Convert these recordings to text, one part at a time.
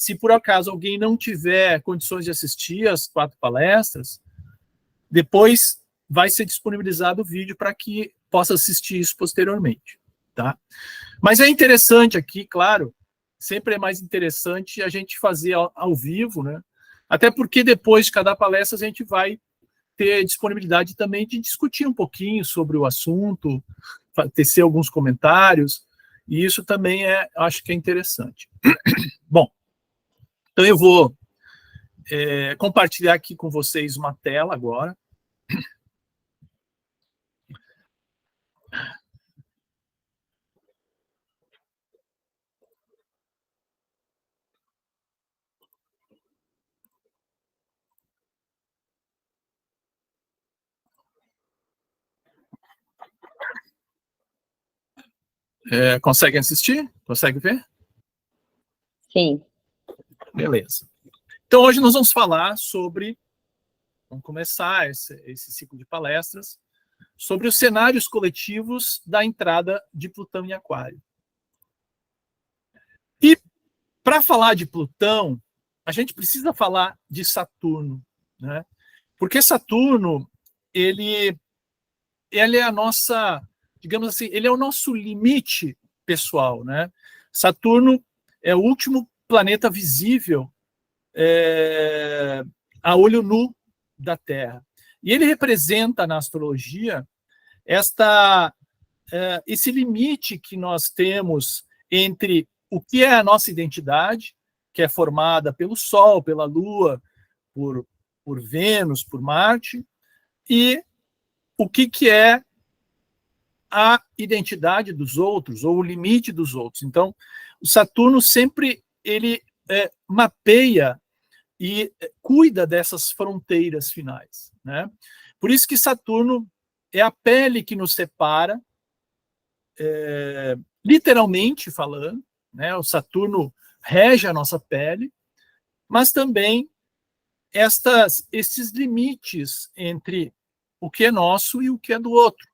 se por acaso alguém não tiver condições de assistir as 4 palestras, depois vai ser disponibilizado o vídeo para que possa assistir isso posteriormente, tá? Mas é interessante aqui, claro, sempre é mais interessante a gente fazer ao vivo, né? Até porque depois de cada palestra a gente vai ter disponibilidade também de discutir um pouquinho sobre o assunto, tecer alguns comentários, e isso também acho que é interessante. Bom, então eu vou compartilhar aqui com vocês uma tela agora. Conseguem assistir? Conseguem ver? Sim. Beleza. Então, hoje nós vamos falar sobre, vamos começar esse ciclo de palestras, sobre os cenários coletivos da entrada de Plutão em Aquário. E, para falar de Plutão, a gente precisa falar de Saturno, né? Porque Saturno, ele é a nossa, digamos assim, ele é o nosso limite pessoal, né? Saturno é o último planeta visível a olho nu da Terra. E ele representa na astrologia esse limite que nós temos entre o que é a nossa identidade, que é formada pelo Sol, pela Lua, por Vênus, por Marte, e o que é a identidade dos outros, ou o limite dos outros. Então, o Saturno sempre ele mapeia e cuida dessas fronteiras finais, né? Por isso que Saturno é a pele que nos separa, literalmente falando, né? O Saturno rege a nossa pele, mas também esses limites entre o que é nosso e o que é do outro.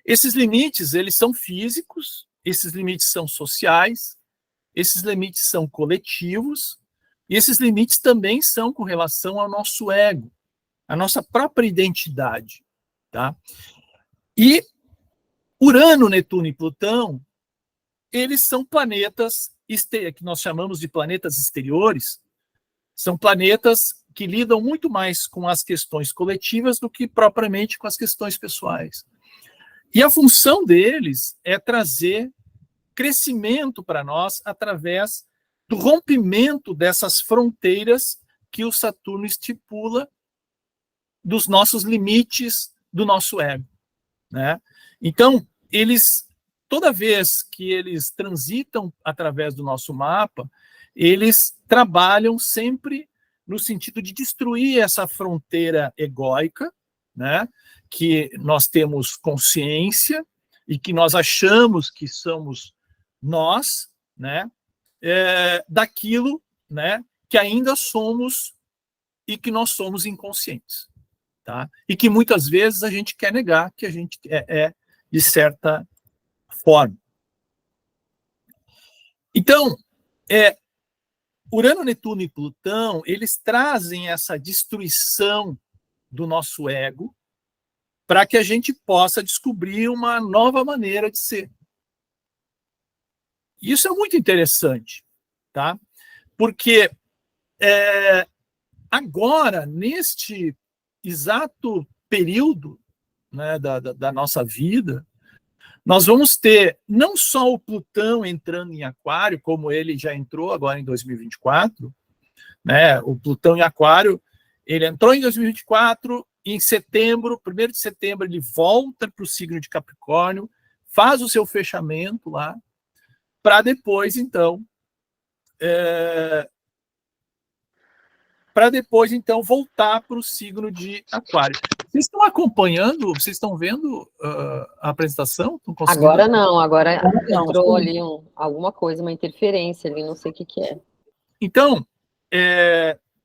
Esses limites, eles são físicos, esses limites são sociais, esses limites são coletivos, e esses limites também são com relação ao nosso ego, à nossa própria identidade, tá? E Urano, Netuno e Plutão, eles são planetas que nós chamamos de planetas exteriores, são planetas que lidam muito mais com as questões coletivas do que propriamente com as questões pessoais. E a função deles é trazer crescimento para nós através do rompimento dessas fronteiras que o Saturno estipula dos nossos limites do nosso ego, né? Então, toda vez que eles transitam através do nosso mapa, eles trabalham sempre no sentido de destruir essa fronteira egóica, né? Que nós temos consciência e que nós achamos que somos nós, né? Daquilo, né? Que ainda somos e que nós somos inconscientes, tá? E que muitas vezes a gente quer negar que a gente de certa forma. Então, Urano, Netuno e Plutão, eles trazem essa destruição do nosso ego para que a gente possa descobrir uma nova maneira de ser. Isso é muito interessante, tá? Porque agora, neste exato período, né, da nossa vida, nós vamos ter não só o Plutão entrando em Aquário, como ele já entrou agora em 2024, né? O Plutão em Aquário, ele entrou em 2024, em setembro, 1º de setembro, ele volta para o signo de Capricórnio, faz o seu fechamento lá, para depois, então, voltar para o signo de Aquário. Vocês estão acompanhando? Vocês estão vendo a apresentação? Agora não, agora entrou ali alguma coisa, uma interferência ali, não sei o que é. Então,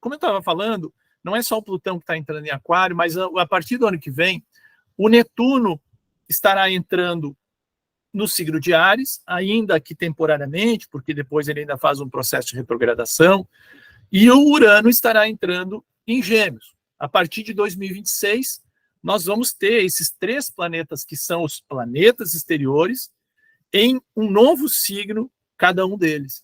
como eu estava falando, não é só o Plutão que está entrando em Aquário, mas a partir do ano que vem, o Netuno estará entrando no signo de Áries, ainda que temporariamente, porque depois ele ainda faz um processo de retrogradação, e o Urano estará entrando em Gêmeos. A partir de 2026, nós vamos ter esses 3 planetas, que são os planetas exteriores, em um novo signo, cada um deles.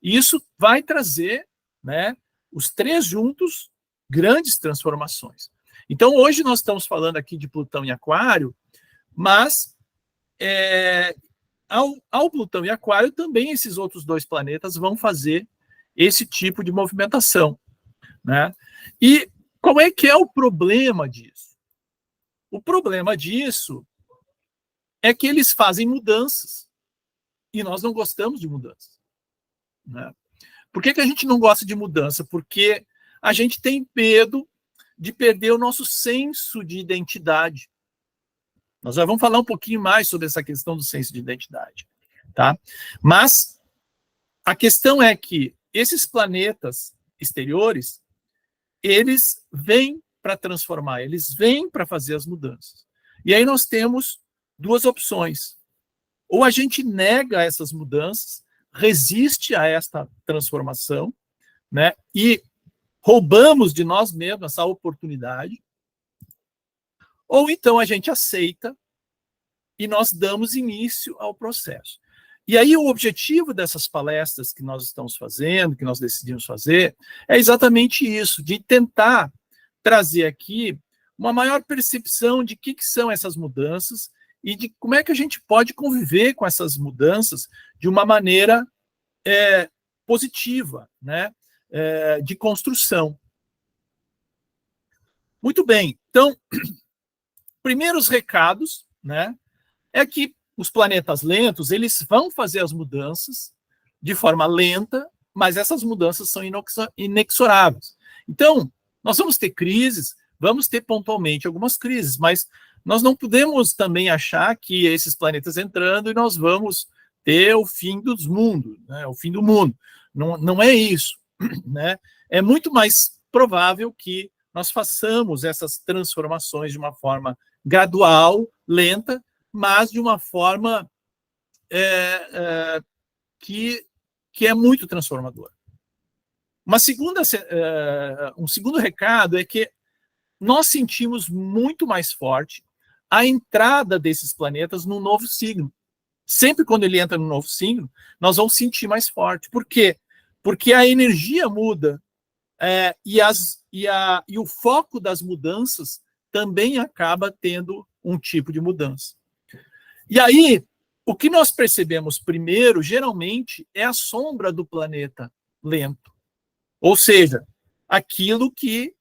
E isso vai trazer, né, os 3 juntos, grandes transformações. Então, hoje nós estamos falando aqui de Plutão em Aquário, mas ao Plutão e Aquário, também esses outros 2 planetas vão fazer esse tipo de movimentação, né? E qual é que é o problema disso? O problema disso é que eles fazem mudanças e nós não gostamos de mudanças, né? Por que a gente não gosta de mudança? Porque a gente tem medo de perder o nosso senso de identidade. Nós já vamos falar um pouquinho mais sobre essa questão do senso de identidade, tá? Mas a questão é que esses planetas exteriores, eles vêm para transformar, eles vêm para fazer as mudanças. E aí nós temos 2 opções. Ou a gente nega essas mudanças, resiste a esta transformação, né? E roubamos de nós mesmos essa oportunidade, ou então a gente aceita e nós damos início ao processo. E aí o objetivo dessas palestras que nós estamos fazendo, que nós decidimos fazer, é exatamente isso, de tentar trazer aqui uma maior percepção de que são essas mudanças e de como é que a gente pode conviver com essas mudanças de uma maneira positiva, né? De construção. Muito bem, então, primeiros recados, né, é que os planetas lentos, eles vão fazer as mudanças de forma lenta, mas essas mudanças são inexoráveis. Então, nós vamos ter crises, vamos ter pontualmente algumas crises, mas nós não podemos também achar que esses planetas entrando e nós vamos ter o fim dos mundos, né, o fim do mundo. Não é isso, né? É muito mais provável que nós façamos essas transformações de uma forma gradual, lenta, mas de uma forma que é muito transformadora. Um segundo recado é que nós sentimos muito mais forte a entrada desses planetas num novo signo. Sempre quando ele entra num novo signo, nós vamos sentir mais forte. Por quê? Porque a energia muda e o foco das mudanças também acaba tendo um tipo de mudança. E aí, o que nós percebemos primeiro, geralmente, é a sombra do planeta lento. Ou seja, aquilo que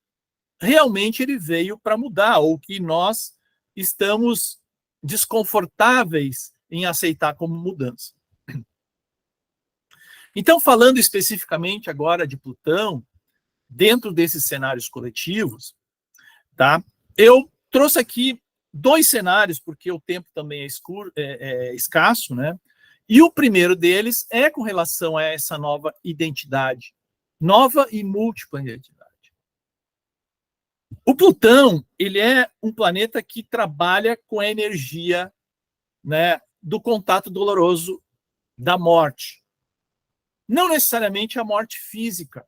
realmente ele veio para mudar, ou que nós estamos desconfortáveis em aceitar como mudança. Então, falando especificamente agora de Plutão, dentro desses cenários coletivos, tá? Eu trouxe aqui 2 cenários, porque o tempo também é escasso, né? E o primeiro deles é com relação a essa nova identidade, nova e múltipla identidade. O Plutão, ele é um planeta que trabalha com a energia, né, do contato doloroso da morte. Não necessariamente a morte física.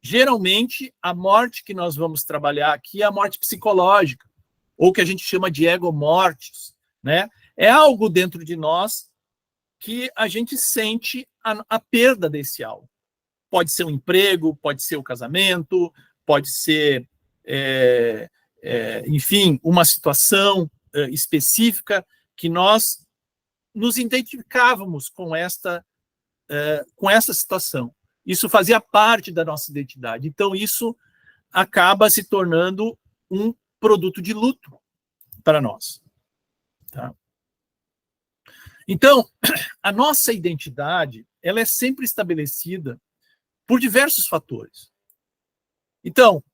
Geralmente, a morte que nós vamos trabalhar aqui é a morte psicológica, ou que a gente chama de ego-mortis, né? É algo dentro de nós que a gente sente a perda desse algo. Pode ser um emprego, pode ser o casamento, pode ser, enfim, uma situação específica que nós nos identificávamos com essa situação. Isso fazia parte da nossa identidade. Então, isso acaba se tornando um produto de luto para nós. Tá? Então, a nossa identidade, ela é sempre estabelecida por diversos fatores. Então,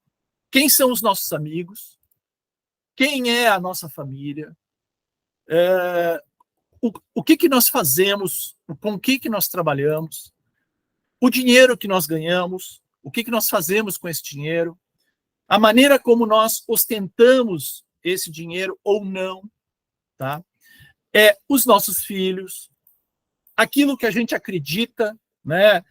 quem são os nossos amigos? Quem é a nossa família? O que nós fazemos? Com que nós trabalhamos? O dinheiro que nós ganhamos? O que nós fazemos com esse dinheiro? A maneira como nós ostentamos esse dinheiro ou não, tá? os nossos filhos, aquilo que a gente acredita, né,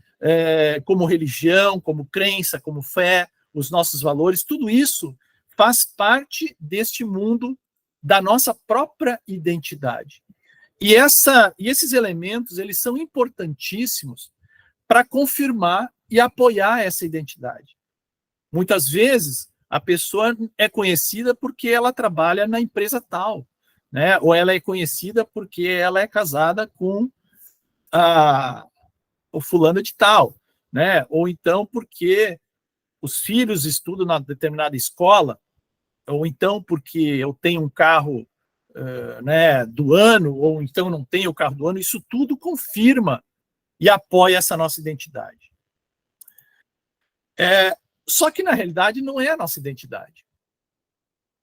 como religião, como crença, como fé, os nossos valores, tudo isso faz parte deste mundo da nossa própria identidade. E esses elementos, eles são importantíssimos para confirmar e apoiar essa identidade. Muitas vezes, a pessoa é conhecida porque ela trabalha na empresa tal, né? Ou ela é conhecida porque ela é casada com o fulano de tal, né? Ou então porque os filhos estudam na determinada escola, ou então porque eu tenho um carro né, do ano, ou então não tenho o carro do ano. Isso tudo confirma e apoia essa nossa identidade. Só que, na realidade, não é a nossa identidade.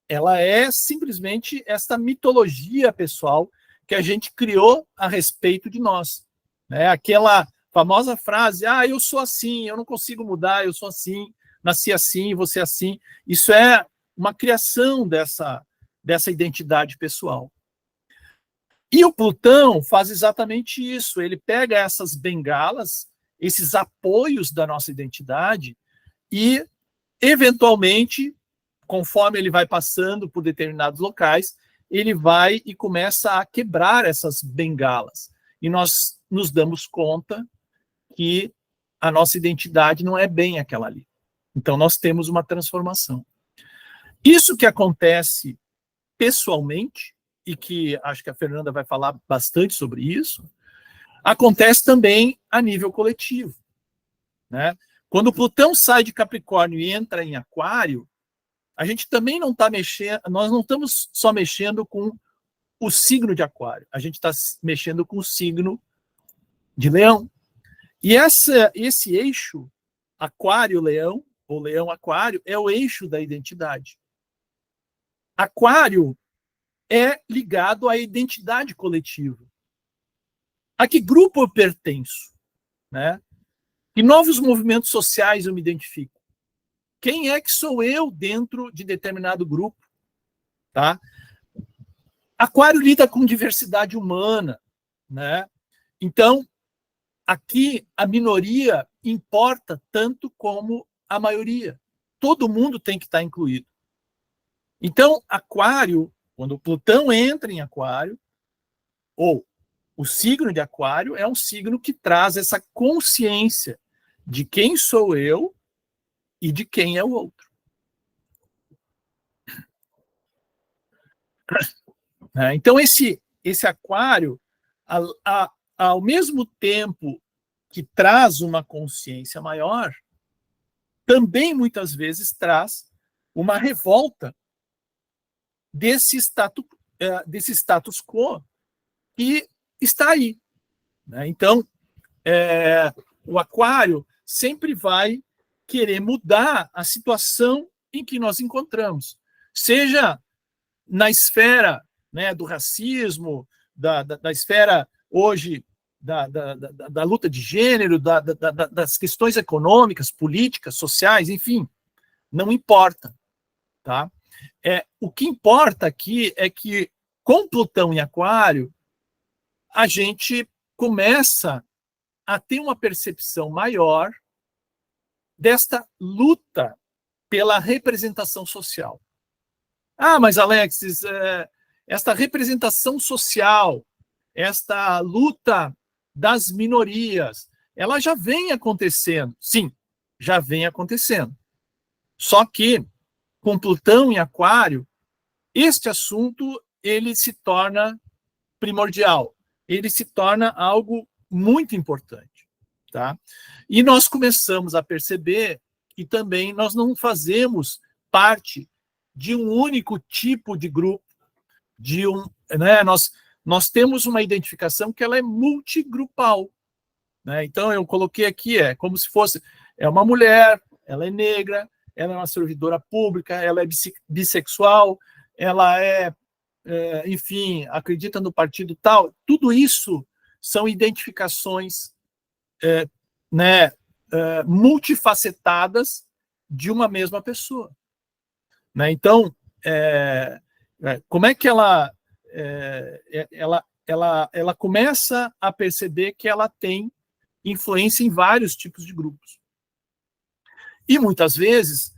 Ela é simplesmente essa mitologia pessoal que a gente criou a respeito de nós. Né? Aquela famosa frase, eu sou assim, eu não consigo mudar, eu sou assim, nasci assim, você é assim. Isso é uma criação dessa identidade pessoal. E o Plutão faz exatamente isso. Ele pega essas bengalas, esses apoios da nossa identidade e, eventualmente, conforme ele vai passando por determinados locais, ele vai e começa a quebrar essas bengalas. E nós nos damos conta que a nossa identidade não é bem aquela ali. Então, nós temos uma transformação. Isso que acontece pessoalmente, e que acho que a Fernanda vai falar bastante sobre isso, acontece também a nível coletivo. Né? Quando o Plutão sai de Capricórnio e entra em Aquário, a gente também não está mexendo, nós não estamos só mexendo com o signo de Aquário, a gente está mexendo com o signo de Leão. E esse eixo, Aquário-Leão, ou Leão-Aquário, é o eixo da identidade. Aquário é ligado à identidade coletiva. A que grupo eu pertenço? Né? Que novos movimentos sociais eu me identifico? Quem é que sou eu dentro de determinado grupo? Tá? Aquário lida com diversidade humana. Né? Então, aqui a minoria importa tanto como a maioria. Todo mundo tem que estar incluído. Então, Aquário, quando o Plutão entra em Aquário, ou o signo de Aquário é um signo que traz essa consciência de quem sou eu e de quem é o outro. Então, esse Aquário, ao mesmo tempo que traz uma consciência maior, também muitas vezes traz uma revolta desse status quo que está aí. Né? Então, o Aquário sempre vai querer mudar a situação em que nós encontramos, seja na esfera, né, do racismo, da esfera hoje da luta de gênero, das questões econômicas, políticas, sociais, enfim, não importa. Tá? O que importa aqui é que, com Plutão em Aquário, a gente começa a ter uma percepção maior desta luta pela representação social. Mas, Alexis, esta representação social, esta luta das minorias, ela já vem acontecendo. Sim, já vem acontecendo. Só que, com Plutão em Aquário, este assunto ele se torna primordial, ele se torna algo muito importante. Tá? E nós começamos a perceber que também nós não fazemos parte de um único tipo de grupo, né? Nós temos uma identificação que ela é multigrupal. Né? Então, eu coloquei aqui, como se fosse uma mulher, ela é negra, ela é uma servidora pública, ela é bissexual, ela enfim, acredita no partido tal. Tudo isso são identificações né, multifacetadas de uma mesma pessoa. Né? Então, como é que ela ela começa a perceber que ela tem influência em vários tipos de grupos. E muitas vezes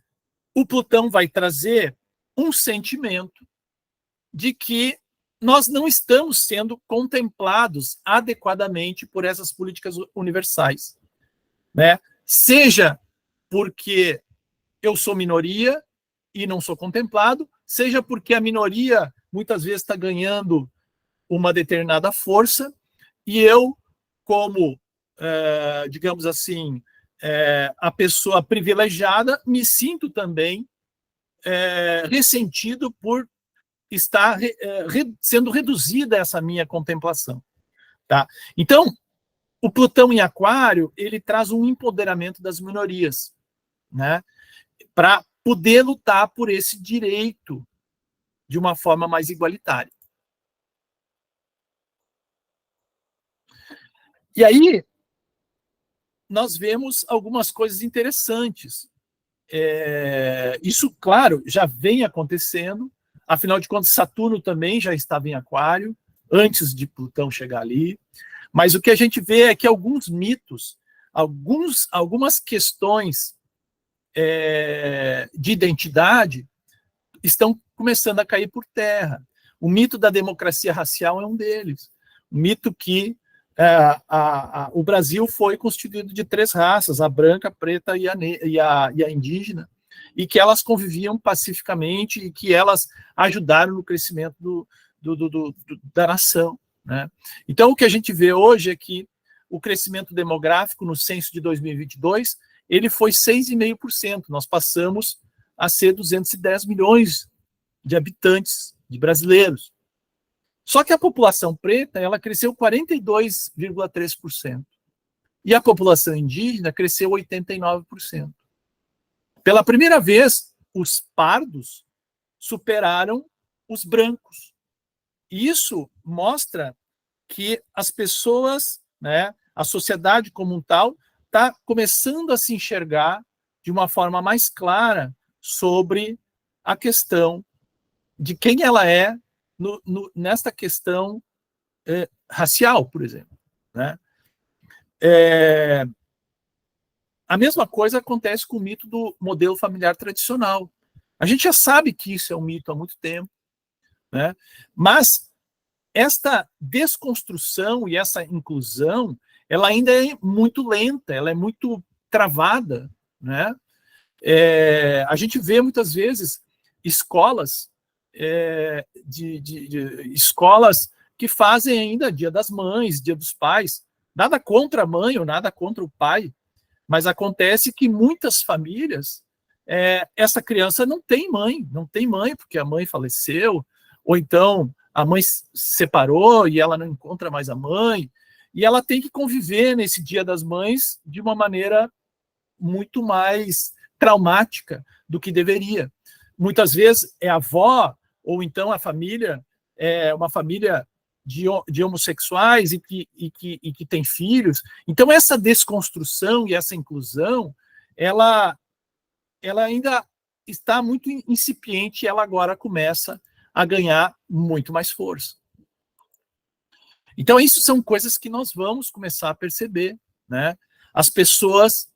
o Plutão vai trazer um sentimento de que nós não estamos sendo contemplados adequadamente por essas políticas universais, né? Seja porque eu sou minoria e não sou contemplado, seja porque a minoria muitas vezes está ganhando uma determinada força e eu, como, digamos assim, a pessoa privilegiada, me sinto também ressentido por estar sendo reduzida essa minha contemplação. Tá? Então, o Plutão em Aquário, ele traz um empoderamento das minorias, né? Para poder lutar por esse direito de uma forma mais igualitária. E aí, nós vemos algumas coisas interessantes. Isso, claro, já vem acontecendo, afinal de contas, Saturno também já estava em Aquário, antes de Plutão chegar ali, mas o que a gente vê é que alguns mitos, algumas questões de identidade estão começando a cair por terra. O mito da democracia racial é um deles. O mito que o Brasil foi constituído de 3 raças, a branca, a preta e a indígena, e que elas conviviam pacificamente e que elas ajudaram no crescimento da nação, né? Então, o que a gente vê hoje é que o crescimento demográfico no censo de 2022 ele foi 6,5%. Nós passamos a ser 210 milhões de habitantes, de brasileiros. Só que a população preta ela cresceu 42,3%. E a população indígena cresceu 89%. Pela primeira vez, os pardos superaram os brancos. E isso mostra que as pessoas, né, a sociedade como um tal, está começando a se enxergar de uma forma mais clara sobre a questão de quem ela é nesta questão racial, por exemplo, né? A mesma coisa acontece com o mito do modelo familiar tradicional. A gente já sabe que isso é um mito há muito tempo, né? Mas esta desconstrução e essa inclusão, ela ainda é muito lenta, ela é muito travada, né? A gente vê muitas vezes escolas escolas que fazem ainda Dia das Mães, Dia dos Pais, nada contra a mãe ou nada contra o pai, mas acontece que muitas famílias essa criança não tem mãe porque a mãe faleceu, ou então a mãe se separou e ela não encontra mais a mãe, e ela tem que conviver nesse Dia das Mães de uma maneira muito mais traumática do que deveria. Muitas vezes é a avó, ou então a família é uma família de homossexuais e que tem filhos. Então, essa desconstrução e essa inclusão, ela ainda está muito incipiente e ela agora começa a ganhar muito mais força. Então, isso são coisas que nós vamos começar a perceber, né? As pessoas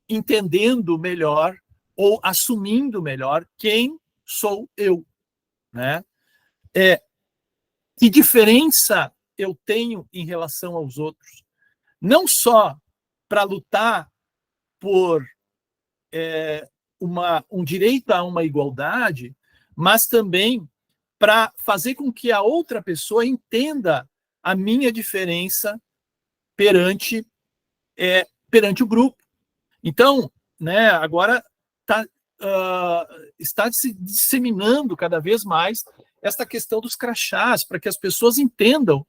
entendendo melhor ou assumindo melhor quem sou eu, né? Que diferença eu tenho em relação aos outros? Não só para lutar por um direito a uma igualdade, mas também para fazer com que a outra pessoa entenda a minha diferença perante o grupo. Então, né, agora está se disseminando cada vez mais esta questão dos crachás, para que as pessoas entendam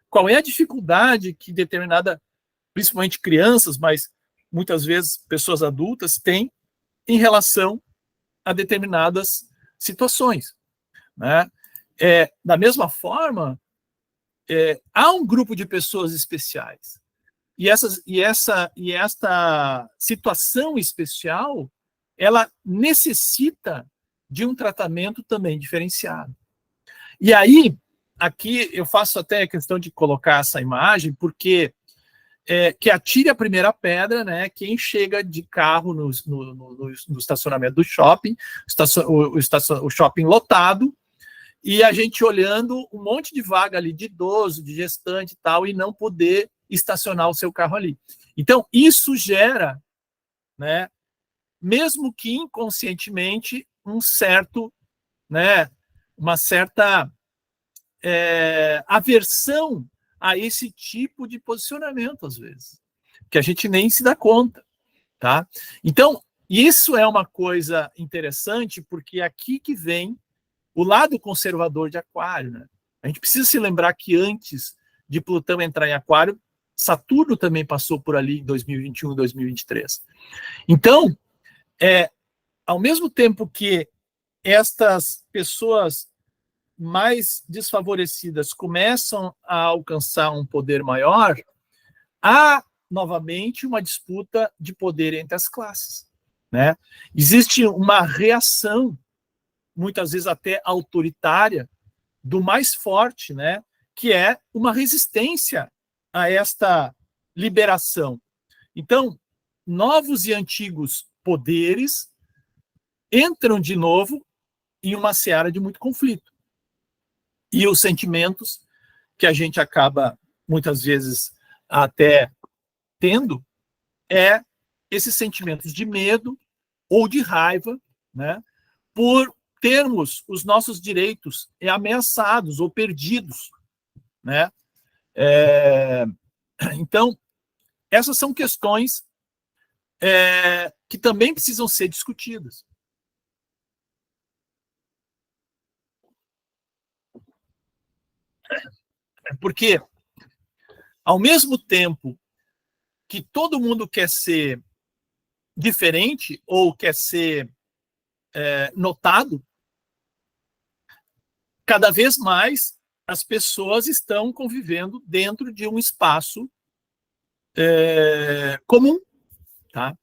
qual é a dificuldade que determinada, principalmente crianças, mas muitas vezes pessoas adultas, têm em relação a determinadas situações, né? Da mesma forma, há um grupo de pessoas especiais, e esta situação especial, ela necessita de um tratamento também diferenciado. E aí, aqui eu faço até questão de colocar essa imagem, porque que atire a primeira pedra, né? Quem chega de carro no estacionamento do shopping, o shopping lotado, e a gente olhando um monte de vaga ali de idoso, de gestante e tal, e não poder estacionar o seu carro ali. Então, isso gera, né, mesmo que inconscientemente, uma certa aversão a esse tipo de posicionamento, às vezes, que a gente nem se dá conta, tá? Então, isso é uma coisa interessante, porque é aqui que vem o lado conservador de Aquário, né? A gente precisa se lembrar que antes de Plutão entrar em Aquário, Saturno também passou por ali em 2021 e 2023. Então, ao mesmo tempo que estas pessoas mais desfavorecidas começam a alcançar um poder maior, há novamente uma disputa de poder entre as classes, né? Existe uma reação, muitas vezes até autoritária, do mais forte, né? Que é uma resistência a esta liberação. Então, novos e antigos poderes entram de novo em uma seara de muito conflito. E os sentimentos que a gente acaba, muitas vezes, até tendo, esses sentimentos de medo ou de raiva, né, por termos os nossos direitos ameaçados ou perdidos, né? Então, essas são questões que também precisam ser discutidas. Porque, ao mesmo tempo que todo mundo quer ser diferente ou quer ser notado, cada vez mais as pessoas estão convivendo dentro de um espaço comum, tá?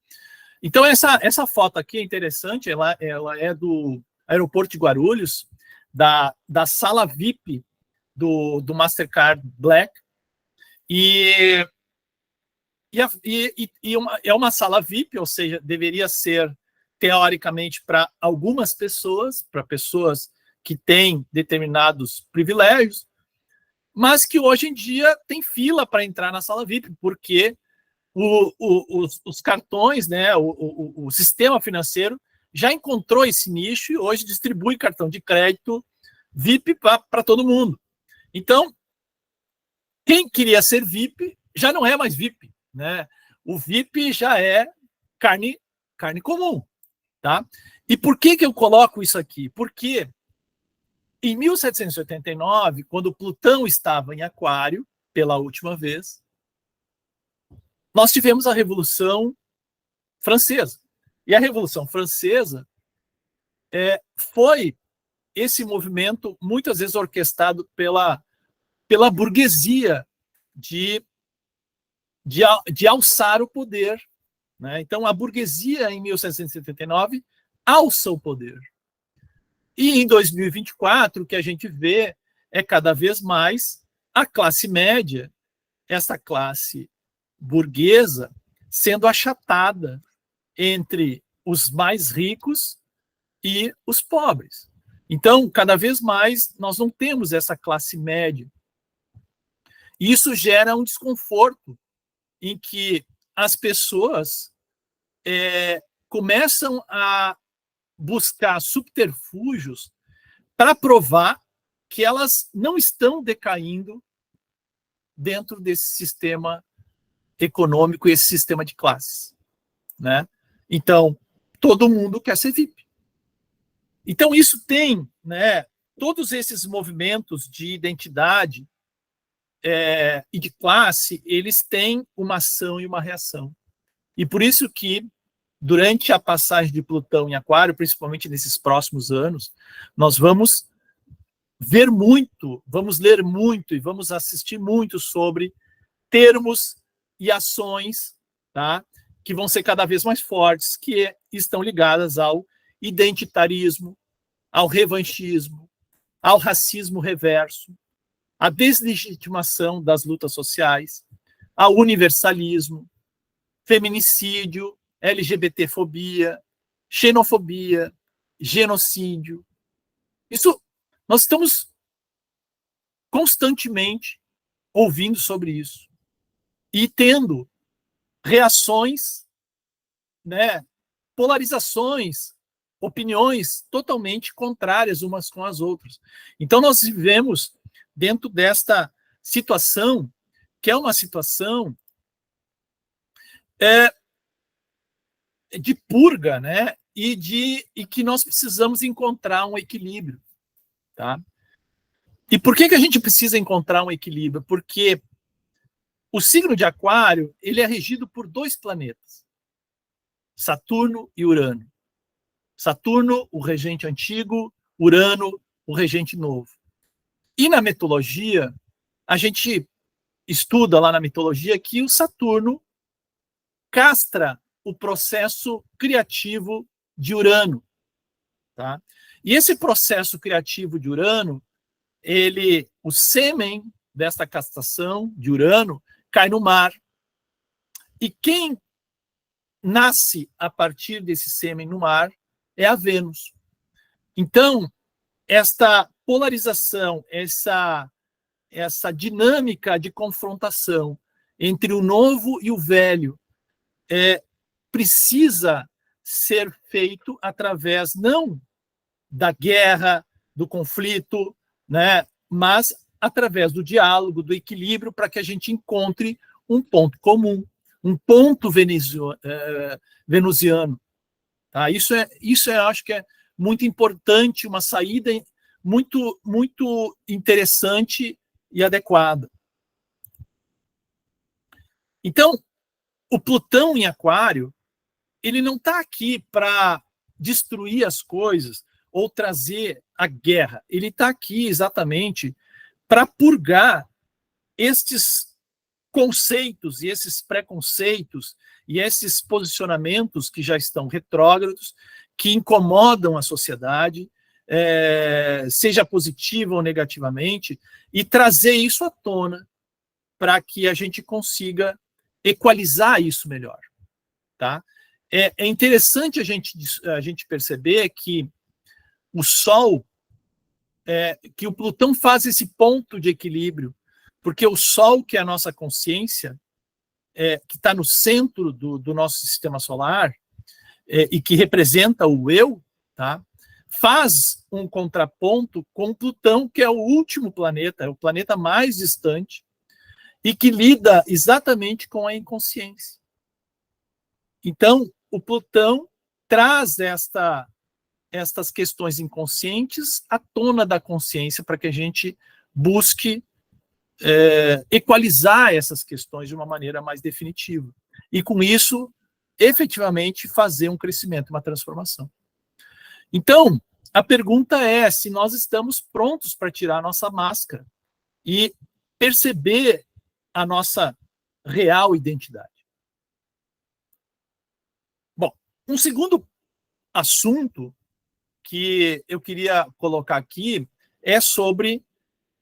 Então, essa foto aqui é interessante, ela é do aeroporto de Guarulhos, da sala VIP do Mastercard Black, e é uma sala VIP, ou seja, deveria ser, teoricamente, para algumas pessoas, para pessoas que têm determinados privilégios, mas que hoje em dia tem fila para entrar na sala VIP, porque os cartões, né, o sistema financeiro já encontrou esse nicho e hoje distribui cartão de crédito VIP para todo mundo. Então, quem queria ser VIP já não é mais VIP, né? O VIP já é carne comum, tá? E por que eu coloco isso aqui? Porque em 1789, quando Plutão estava em Aquário pela última vez, nós tivemos a Revolução Francesa. E a Revolução Francesa foi esse movimento muitas vezes orquestrado pela burguesia de alçar o poder, né? Então, a burguesia, em 1779, alça o poder. E em 2024, o que a gente vê é cada vez mais a classe média, essa classe burguesa, sendo achatada entre os mais ricos e os pobres. Então, cada vez mais, nós não temos essa classe média. E isso gera um desconforto em que as pessoas começam a buscar subterfúgios para provar que elas não estão decaindo dentro desse sistema econômico e esse sistema de classes, né? Então, todo mundo quer ser VIP. Então, isso tem, né, todos esses movimentos de identidade e de classe, eles têm uma ação e uma reação. E por isso que, durante a passagem de Plutão em Aquário, principalmente nesses próximos anos, nós vamos ver muito, vamos ler muito e vamos assistir muito sobre termos e ações, tá, que vão ser cada vez mais fortes, que estão ligadas ao identitarismo, ao revanchismo, ao racismo reverso, a deslegitimação das lutas sociais, a universalismo, feminicídio, LGBTfobia, xenofobia, genocídio. Isso, nós estamos constantemente ouvindo sobre isso e tendo reações, né, polarizações, opiniões totalmente contrárias umas com as outras. Então, nós vivemos dentro desta situação, que é uma situação de purga, né? E que nós precisamos encontrar um equilíbrio, tá? E por que a gente precisa encontrar um equilíbrio? Porque o signo de Aquário, ele é regido por 2 planetas, Saturno e Urano. Saturno, o regente antigo, Urano, o regente novo. E na mitologia, a gente estuda lá na mitologia que o Saturno castra o processo criativo de Urano, tá? E esse processo criativo de Urano, o sêmen desta castração de Urano cai no mar. E quem nasce a partir desse sêmen no mar é a Vênus. Então, esta polarização, essa dinâmica de confrontação entre o novo e o velho precisa ser feito através não da guerra, do conflito, né, mas através do diálogo, do equilíbrio, para que a gente encontre um ponto comum, um ponto venusiano. Tá? Isso acho que é muito importante, uma saída muito, muito interessante e adequada. Então, o Plutão em Aquário, ele não está aqui para destruir as coisas ou trazer a guerra. Ele está aqui exatamente para purgar estes conceitos e esses preconceitos e esses posicionamentos que já estão retrógrados, que incomodam a sociedade, seja positivo ou negativamente, e trazer isso à tona para que a gente consiga equalizar isso melhor. Tá? É interessante a gente perceber que o Sol, que o Plutão faz esse ponto de equilíbrio, porque o Sol, que é a nossa consciência, que está no centro do nosso sistema solar, e que representa o eu, tá? Faz um contraponto com Plutão, que é o último planeta, é o planeta mais distante, e que lida exatamente com a inconsciência. Então, o Plutão traz estas questões inconscientes à tona da consciência para que a gente busque equalizar essas questões de uma maneira mais definitiva. E, com isso, efetivamente fazer um crescimento, uma transformação. Então, a pergunta é se nós estamos prontos para tirar a nossa máscara e perceber a nossa real identidade. Bom, um segundo assunto que eu queria colocar aqui é sobre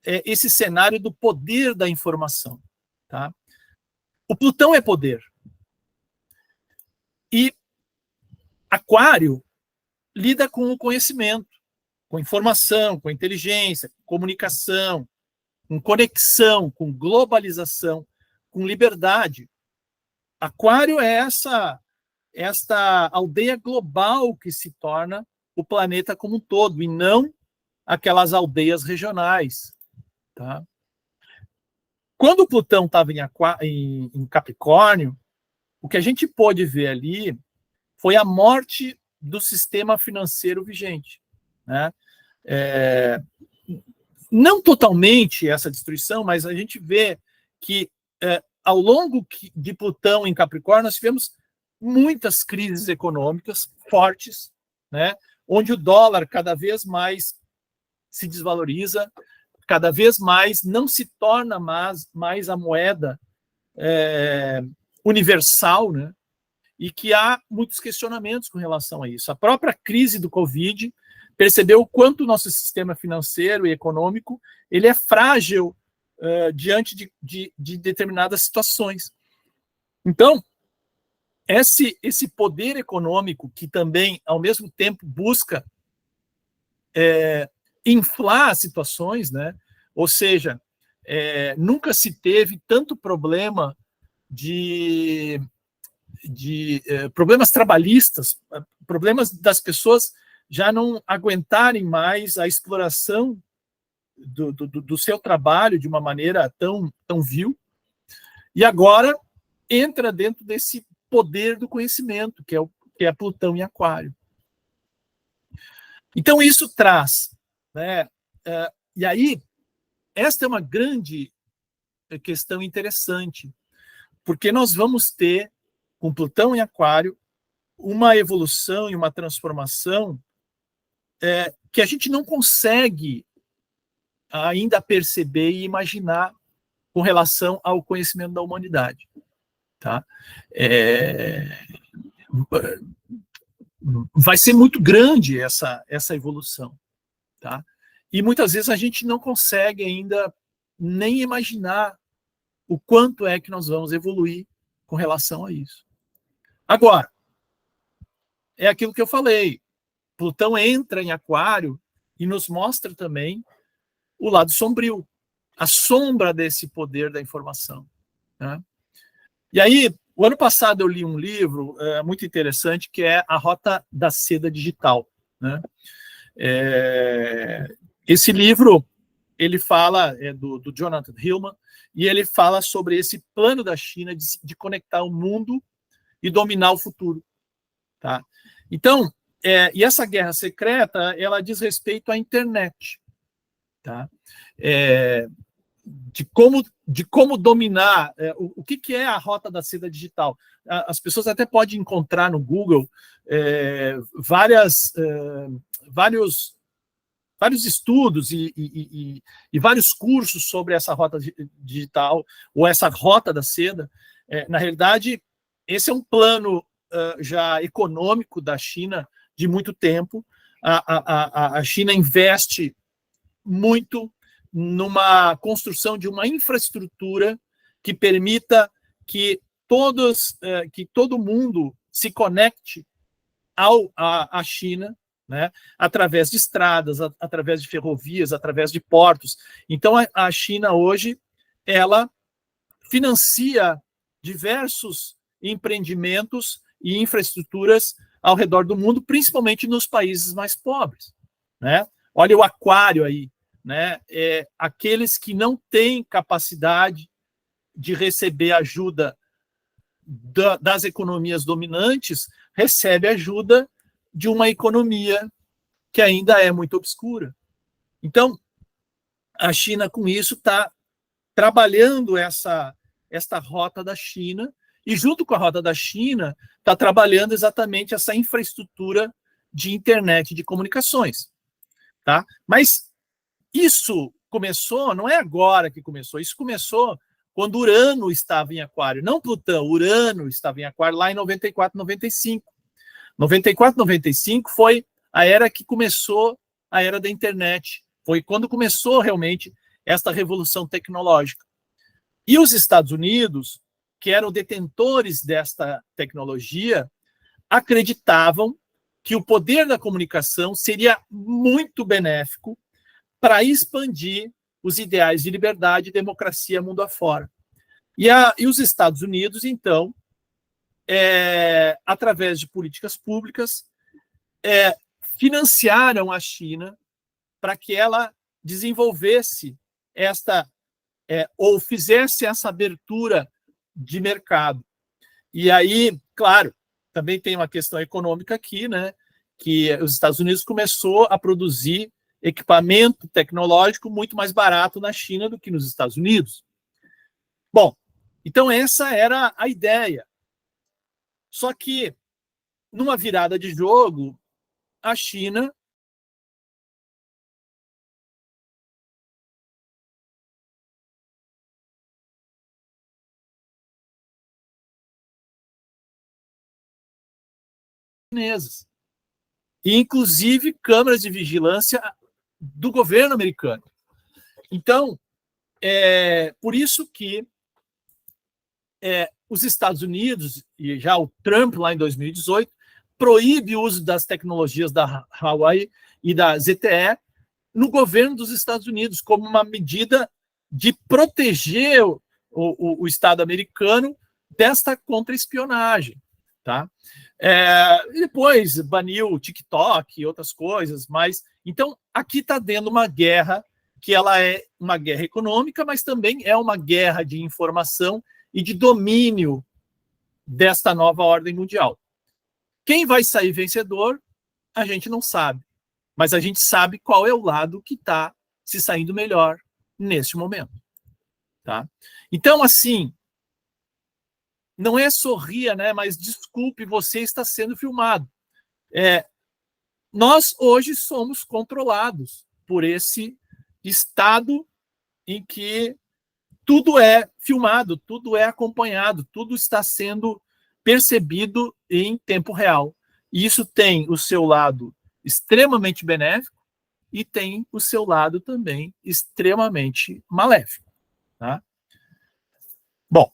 esse cenário do poder da informação. Tá? O Plutão é poder. E Aquário lida com o conhecimento, com informação, com inteligência, com comunicação, com conexão, com globalização, com liberdade. Aquário é esta aldeia global que se torna o planeta como um todo, e não aquelas aldeias regionais. Tá? Quando o Plutão estava em Capricórnio, o que a gente pôde ver ali foi a morte do sistema financeiro vigente. Né? Não totalmente essa destruição, mas a gente vê que ao longo de Plutão em Capricórnio, nós tivemos muitas crises econômicas fortes, né? Onde o dólar cada vez mais se desvaloriza, cada vez mais não se torna mais a moeda universal, né? E que há muitos questionamentos com relação a isso. A própria crise do Covid percebeu o quanto o nosso sistema financeiro e econômico ele é frágil diante de determinadas situações. Então, esse poder econômico que também, ao mesmo tempo, busca inflar situações, né? Ou seja, nunca se teve tanto problema de problemas trabalhistas, problemas das pessoas já não aguentarem mais a exploração do seu trabalho de uma maneira tão vil, e agora entra dentro desse poder do conhecimento, que é Plutão em Aquário. Então, isso traz, né? E aí, esta é uma grande questão interessante, porque nós vamos ter, com Plutão em Aquário, uma evolução e uma transformação que a gente não consegue ainda perceber e imaginar com relação ao conhecimento da humanidade. Tá? Vai ser muito grande essa evolução. Tá? E muitas vezes a gente não consegue ainda nem imaginar o quanto é que nós vamos evoluir com relação a isso. Agora, é aquilo que eu falei, Plutão entra em Aquário e nos mostra também o lado sombrio, a sombra desse poder da informação. Né? E aí, o ano passado eu li um livro muito interessante, que é A Rota da Seda Digital. Né? Esse livro, ele fala, do Jonathan Hillman, e ele fala sobre esse plano da China de conectar o mundo e dominar o futuro. Tá? Então, e essa guerra secreta, ela diz respeito à internet. Tá? De como dominar, o que é a Rota da Seda Digital. As pessoas até podem encontrar no Google vários estudos e vários cursos sobre essa rota digital, ou essa rota da seda. Na realidade, esse é um plano já econômico da China de muito tempo. A China investe muito numa construção de uma infraestrutura que permita que todo mundo se conecte à China, né, através de estradas, através de ferrovias, através de portos. Então, a China hoje, ela financia diversos empreendimentos e infraestruturas ao redor do mundo, principalmente nos países mais pobres. Né? Olha o Aquário aí, né? Aqueles que não têm capacidade de receber ajuda das economias dominantes, recebe ajuda de uma economia que ainda é muito obscura. Então, a China, com isso, está trabalhando esta rota da China, e junto com a rota da China, está trabalhando exatamente essa infraestrutura de internet de comunicações. Tá? Mas isso começou, não é agora que começou, isso começou quando Urano estava em Aquário, não Plutão, Urano estava em Aquário lá em 94, 95. 94, 95 foi a era que começou a era da internet, foi quando começou realmente esta revolução tecnológica. E os Estados Unidos, que eram detentores desta tecnologia, acreditavam que o poder da comunicação seria muito benéfico para expandir os ideais de liberdade e democracia mundo afora. E os Estados Unidos, então, através de políticas públicas, financiaram a China para que ela desenvolvesse ou fizesse essa abertura de mercado. E aí, claro, também tem uma questão econômica aqui, né? Que os Estados Unidos começou a produzir equipamento tecnológico muito mais barato na China do que nos Estados Unidos. Bom, então essa era a ideia. Só que, numa virada de jogo, a China chinesas, e inclusive câmeras de vigilância do governo americano. Então, por isso que os Estados Unidos, e já o Trump, lá em 2018, proíbe o uso das tecnologias da Huawei e da ZTE no governo dos Estados Unidos, como uma medida de proteger o Estado americano desta contra-espionagem. Tá? E depois baniu o TikTok e outras coisas, mas então aqui está dando uma guerra que ela é uma guerra econômica, mas também é uma guerra de informação e de domínio desta nova ordem mundial. Quem vai sair vencedor, a gente não sabe, mas a gente sabe qual é o lado que está se saindo melhor neste momento. Tá? Então, assim, não é sorria, né? Mas desculpe, você está sendo filmado. Nós hoje somos controlados por esse estado em que tudo é filmado, tudo é acompanhado, tudo está sendo percebido em tempo real. E isso tem o seu lado extremamente benéfico e tem o seu lado também extremamente maléfico. Tá? Bom,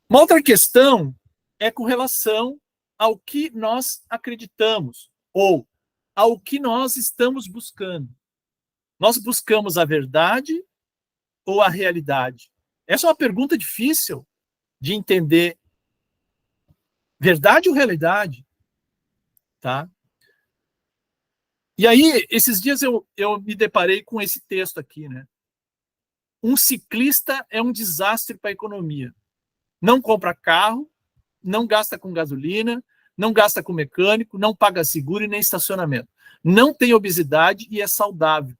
uma outra questão é com relação ao que nós acreditamos ou ao que nós estamos buscando. Nós buscamos a verdade ou a realidade? Essa é uma pergunta difícil de entender. Verdade ou realidade? Tá? E aí, esses dias eu me deparei com esse texto aqui, né? Um ciclista é um desastre para a economia. Não compra carro, não gasta com gasolina, não gasta com mecânico, não paga seguro e nem estacionamento. Não tem obesidade e é saudável.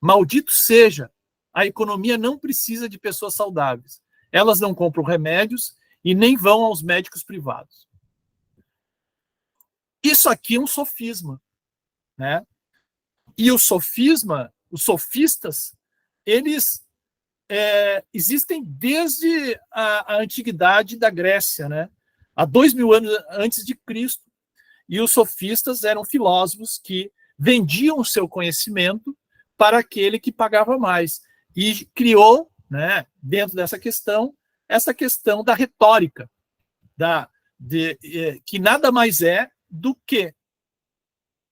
Maldito seja, a economia não precisa de pessoas saudáveis. Elas não compram remédios e nem vão aos médicos privados. Isso aqui é um sofisma, né? E o sofisma, os sofistas, eles existem desde a antiguidade da Grécia, né? Há 2000 anos antes de Cristo. E os sofistas eram filósofos que vendiam o seu conhecimento para aquele que pagava mais. E criou, né, dentro dessa questão, essa questão da retórica, que nada mais é do que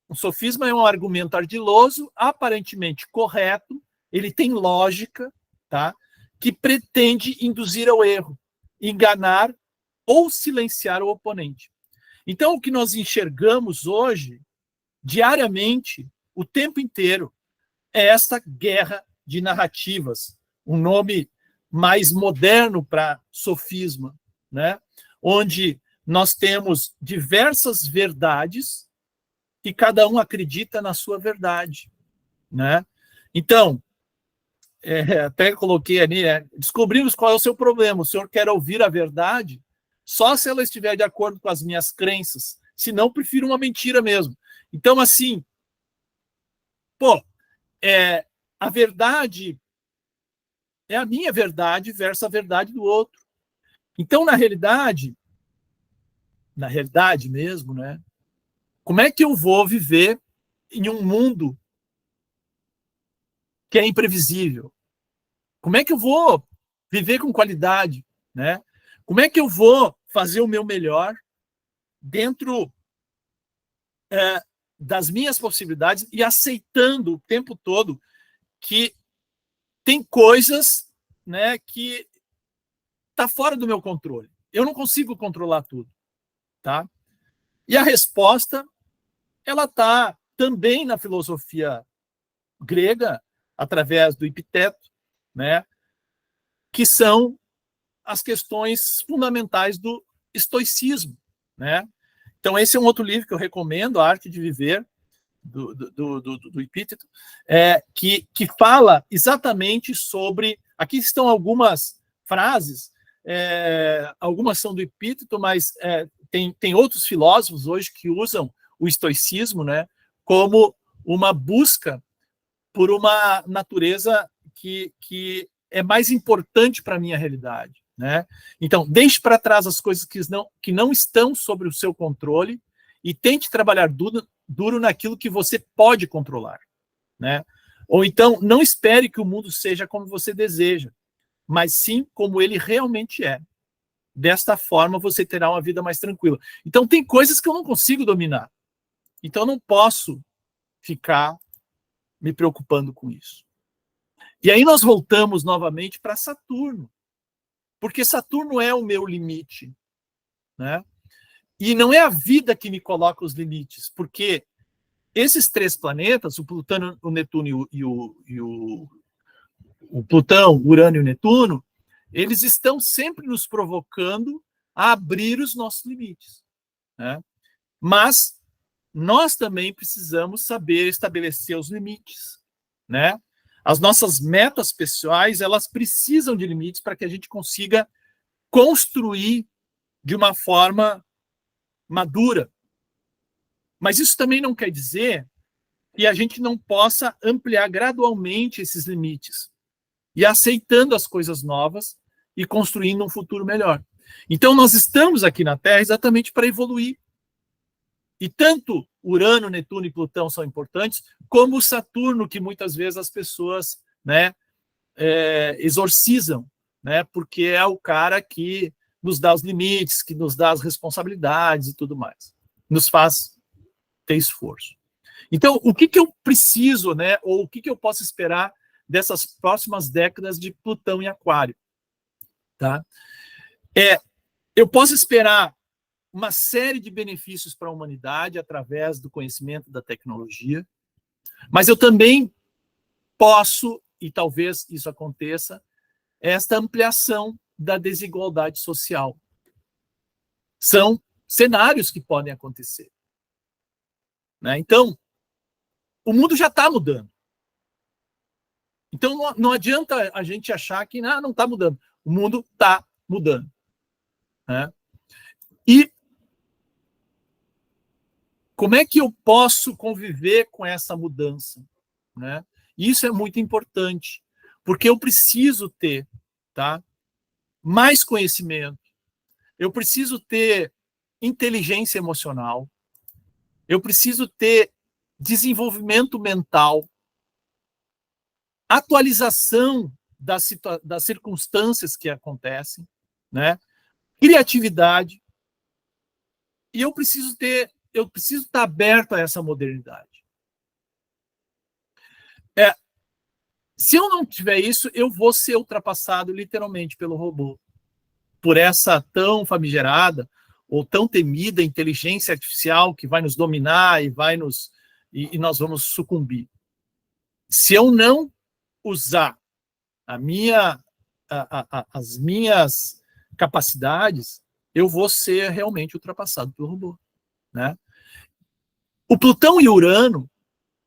um sofisma é um argumento ardiloso, aparentemente correto, ele tem lógica, tá, que pretende induzir ao erro, enganar ou silenciar o oponente. Então, o que nós enxergamos hoje, diariamente, o tempo inteiro, é essa guerra de narrativas, um nome mais moderno para sofisma, né? Onde nós temos diversas verdades e cada um acredita na sua verdade, né? Então, até coloquei ali, descobrimos qual é o seu problema. O senhor quer ouvir a verdade só se ela estiver de acordo com as minhas crenças. Se não, prefiro uma mentira mesmo. Então, assim, a verdade é a minha verdade versus a verdade do outro. Então, na realidade mesmo, né? Como é que eu vou viver em um mundo que é imprevisível? Como é que eu vou viver com qualidade, né? Como é que eu vou fazer o meu melhor dentro das minhas possibilidades e aceitando o tempo todo que tem coisas, né, que tá fora do meu controle. Eu não consigo controlar tudo, tá? E a resposta, ela tá também na filosofia grega, através do Epiteto, né, que são as questões fundamentais do estoicismo, né? Então, esse é um outro livro que eu recomendo, A Arte de Viver, do Epíteto, que fala exatamente sobre... Aqui estão algumas frases, algumas são do Epíteto, mas tem outros filósofos hoje que usam o estoicismo, né, como uma busca por uma natureza que é mais importante para a minha realidade, né? Então, deixe para trás as coisas que não estão sobre o seu controle e tente trabalhar duro naquilo que você pode controlar, né? Ou então, não espere que o mundo seja como você deseja, mas sim como ele realmente é. Desta forma, você terá uma vida mais tranquila. Então, tem coisas que eu não consigo dominar. Então, eu não posso ficar me preocupando com isso. E aí nós voltamos novamente para Saturno, porque Saturno é o meu limite, né? E não é a vida que me coloca os limites, porque esses 3 planetas, o Plutão, o Netuno o Plutão, Urano e o Netuno, eles estão sempre nos provocando a abrir os nossos limites, né? Mas nós também precisamos saber estabelecer os limites, né? As nossas metas pessoais, elas precisam de limites para que a gente consiga construir de uma forma madura. Mas isso também não quer dizer que a gente não possa ampliar gradualmente esses limites e aceitando as coisas novas e construindo um futuro melhor. Então, nós estamos aqui na Terra exatamente para evoluir. E tanto Urano, Netuno e Plutão são importantes, como Saturno, que muitas vezes as pessoas, né, exorcizam, né, porque é o cara que nos dá os limites, que nos dá as responsabilidades e tudo mais. Nos faz ter esforço. Então, o que eu preciso, né, ou o que eu posso esperar dessas próximas décadas de Plutão em Aquário? Tá? Eu posso esperar uma série de benefícios para a humanidade através do conhecimento da tecnologia, mas eu também posso, e talvez isso aconteça, esta ampliação da desigualdade social. São cenários que podem acontecer, né? Então, o mundo já está mudando. Então, não adianta a gente achar que não está mudando. O mundo está mudando, né? E como é que eu posso conviver com essa mudança, né? Isso é muito importante, porque eu preciso ter, tá, mais conhecimento, eu preciso ter inteligência emocional, eu preciso ter desenvolvimento mental, atualização das circunstâncias que acontecem, né? Criatividade, e eu preciso estar aberto a essa modernidade. Se eu não tiver isso, eu vou ser ultrapassado literalmente pelo robô, por essa tão famigerada ou tão temida inteligência artificial que vai nos dominar e nós vamos sucumbir. Se eu não usar as minhas capacidades, eu vou ser realmente ultrapassado pelo robô, né? O Plutão e o Urano,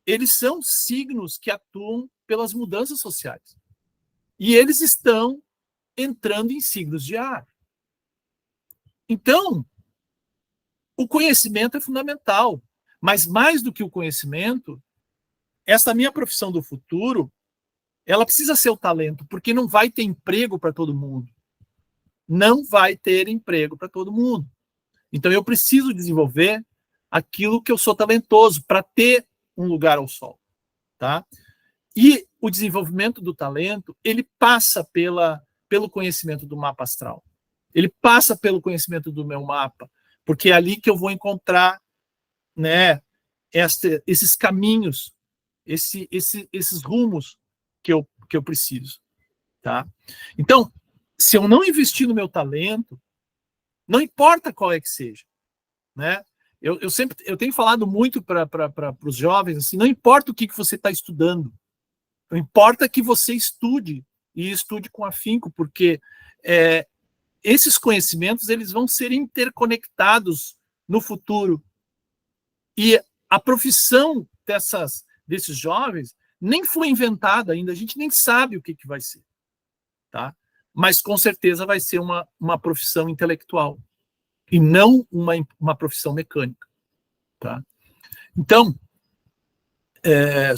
eles são signos que atuam pelas mudanças sociais. E eles estão entrando em signos de ar. Então, o conhecimento é fundamental, mas mais do que o conhecimento, esta minha profissão do futuro, ela precisa ser o talento, porque não vai ter emprego para todo mundo. Não vai ter emprego para todo mundo. Então, eu preciso desenvolver aquilo que eu sou talentoso para ter um lugar ao sol, tá? E o desenvolvimento do talento, ele passa pelo conhecimento do mapa astral. Ele passa pelo conhecimento do meu mapa, porque é ali que eu vou encontrar, né, esses caminhos, esses rumos que eu preciso, tá? Então, se eu não investir no meu talento, não importa qual é que seja, né? Eu tenho falado muito para os jovens assim, não importa o que você está estudando, não importa que você estude e estude com afinco, porque esses conhecimentos eles vão ser interconectados no futuro. E a profissão desses jovens nem foi inventada ainda, a gente nem sabe o que vai ser, tá? Mas com certeza vai ser uma profissão intelectual e não uma profissão mecânica, tá? Então,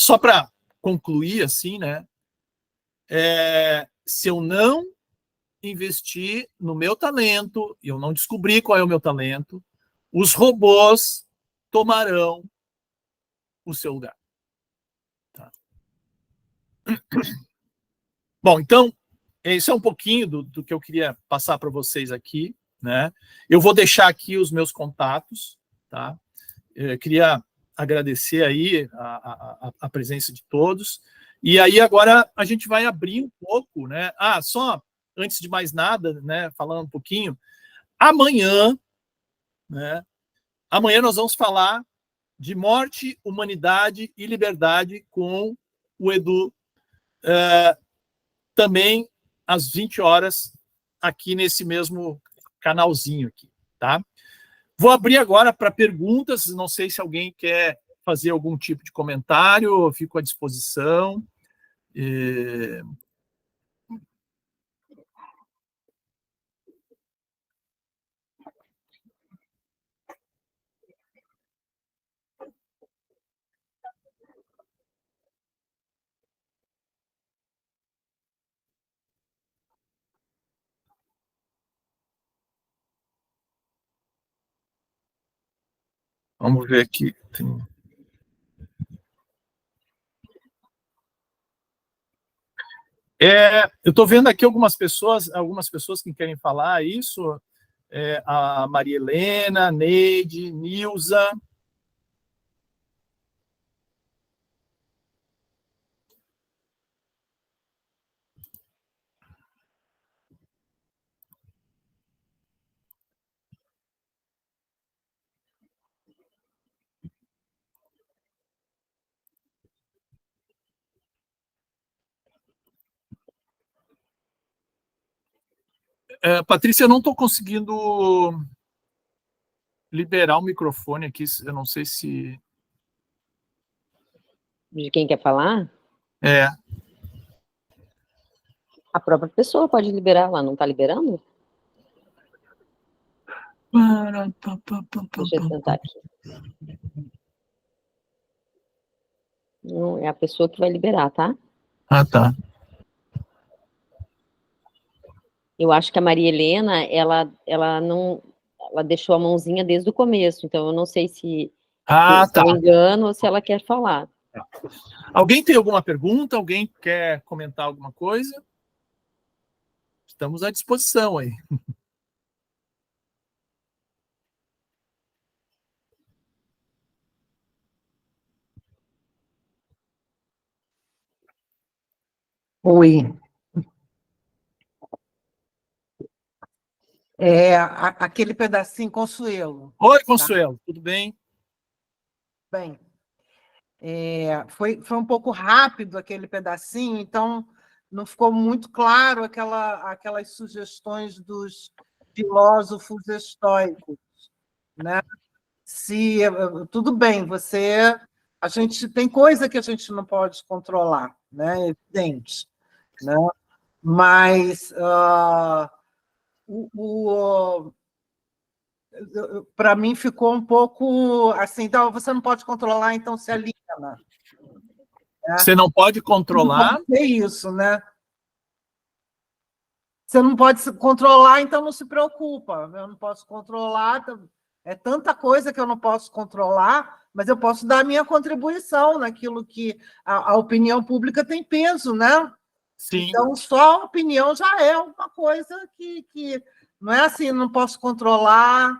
só para concluir assim, né? Se eu não investir no meu talento, e eu não descobrir qual é o meu talento, os robôs tomarão o seu lugar. Tá? Bom, então, isso é um pouquinho do que eu queria passar para vocês aqui, né? Eu vou deixar aqui os meus contatos, tá? Eu queria agradecer aí a presença de todos. E aí agora a gente vai abrir um pouco, né? Só antes de mais nada, né? Falando um pouquinho, amanhã, né? Amanhã nós vamos falar de morte, humanidade e liberdade com o Edu, também às 20 horas, aqui nesse mesmo canalzinho aqui, tá? Vou abrir agora para perguntas, não sei se alguém quer fazer algum tipo de comentário, eu fico à disposição. Vamos ver aqui. Eu estou vendo aqui algumas pessoas que querem falar isso. A Maria Helena, Neide, Nilza. Patrícia, eu não estou conseguindo liberar o microfone aqui, eu não sei se... De quem quer falar? É. A própria pessoa pode liberar lá, não está liberando? Deixa eu tentar aqui. Não, é a pessoa que vai liberar, tá? Tá. Eu acho que a Maria Helena, ela deixou a mãozinha desde o começo, então eu não sei se Tá. é um engano ou se ela quer falar. Alguém tem alguma pergunta? Alguém quer comentar alguma coisa? Estamos à disposição aí. Oi. Aquele pedacinho, Consuelo. Oi, Consuelo, tá? Tudo bem? Bem, foi um pouco rápido aquele pedacinho, então não ficou muito claro aquelas sugestões dos filósofos estoicos, né? Tudo bem, a gente tem coisa que a gente não pode controlar, né? É evidente, né? Mas para mim ficou um pouco assim, então você não pode controlar, então se aliena. Né? Você não pode controlar? Não pode ser isso, né? Você não pode se controlar, então não se preocupa. Eu não posso controlar, é tanta coisa que eu não posso controlar, mas eu posso dar a minha contribuição naquilo que a opinião pública tem peso, né? Sim. Então, só a opinião já é uma coisa que não é assim, não posso controlar,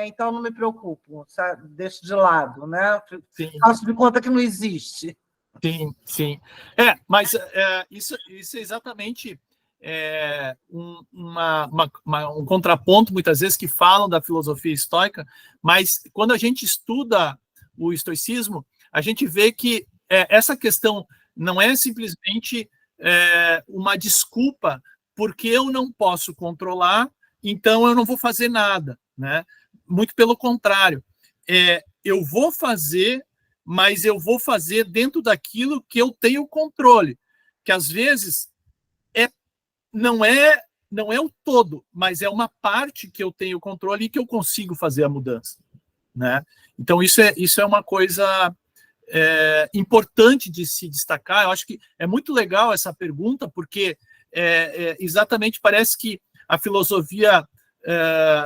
então não me preocupo, sabe? Deixo de lado, né? Faço de conta que não existe. Sim. Mas isso é exatamente um contraponto, muitas vezes, que falam da filosofia estoica, mas quando a gente estuda o estoicismo, a gente vê que essa questão não é simplesmente uma desculpa porque eu não posso controlar, então eu não vou fazer nada, né? Muito pelo contrário, eu vou fazer, mas eu vou fazer dentro daquilo que eu tenho controle, que às vezes não é o todo, mas é uma parte que eu tenho controle e que eu consigo fazer a mudança, né? Então isso é uma coisa importante de se destacar. Eu acho que é muito legal essa pergunta, porque exatamente parece que a filosofia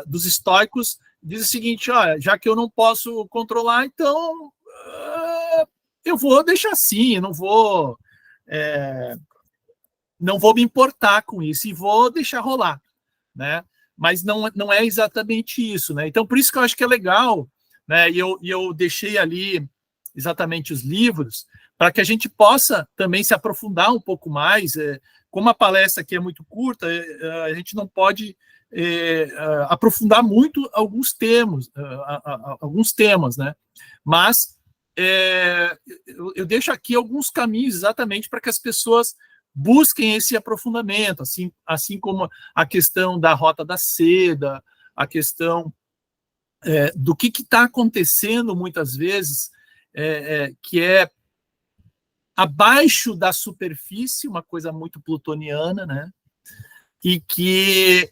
dos estoicos diz o seguinte: olha, já que eu não posso controlar, então eu vou deixar assim, eu não vou não vou me importar com isso e vou deixar rolar, né? Mas não é exatamente isso, né? Então, por isso que eu acho que é legal, né? E eu deixei ali exatamente os livros, para que a gente possa também se aprofundar um pouco mais. Como a palestra aqui é muito curta, a gente não pode aprofundar muito alguns temas, né? Mas eu deixo aqui alguns caminhos exatamente para que as pessoas busquem esse aprofundamento, assim como a questão da Rota da Seda, a questão do que está acontecendo muitas vezes, que é abaixo da superfície, uma coisa muito plutoniana, né?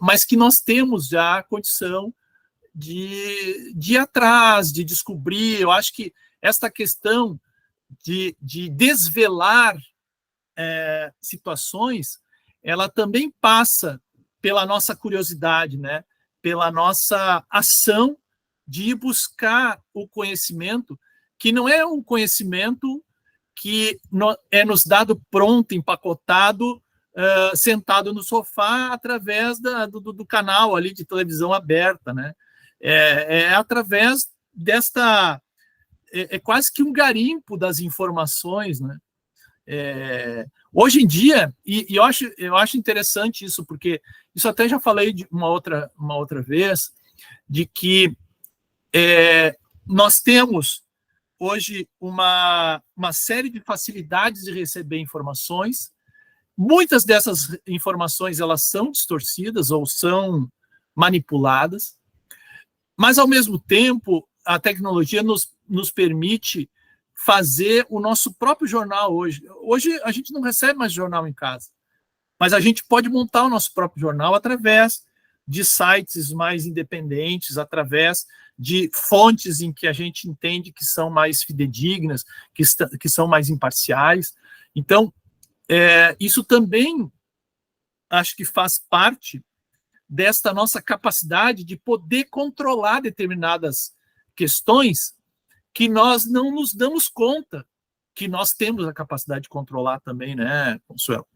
Mas que nós temos já a condição de ir atrás, de descobrir. Eu acho que esta questão de desvelar situações, ela também passa pela nossa curiosidade, né? Pela nossa ação de ir buscar o conhecimento, que não é um conhecimento que é nos dado pronto, empacotado, sentado no sofá, através do canal ali de televisão aberta, né? Através desta... É quase que um garimpo das informações, né? Hoje em dia, e eu acho interessante isso, porque isso até já falei de uma outra vez, de que nós temos hoje uma série de facilidades de receber informações. Muitas dessas informações elas são distorcidas ou são manipuladas, mas, ao mesmo tempo, a tecnologia nos permite fazer o nosso próprio jornal hoje. Hoje, a gente não recebe mais jornal em casa, mas a gente pode montar o nosso próprio jornal através de sites mais independentes, através de fontes em que a gente entende que são mais fidedignas, que são mais imparciais. Então, isso também acho que faz parte desta nossa capacidade de poder controlar determinadas questões que nós não nos damos conta que nós temos a capacidade de controlar também, né, Consuelo?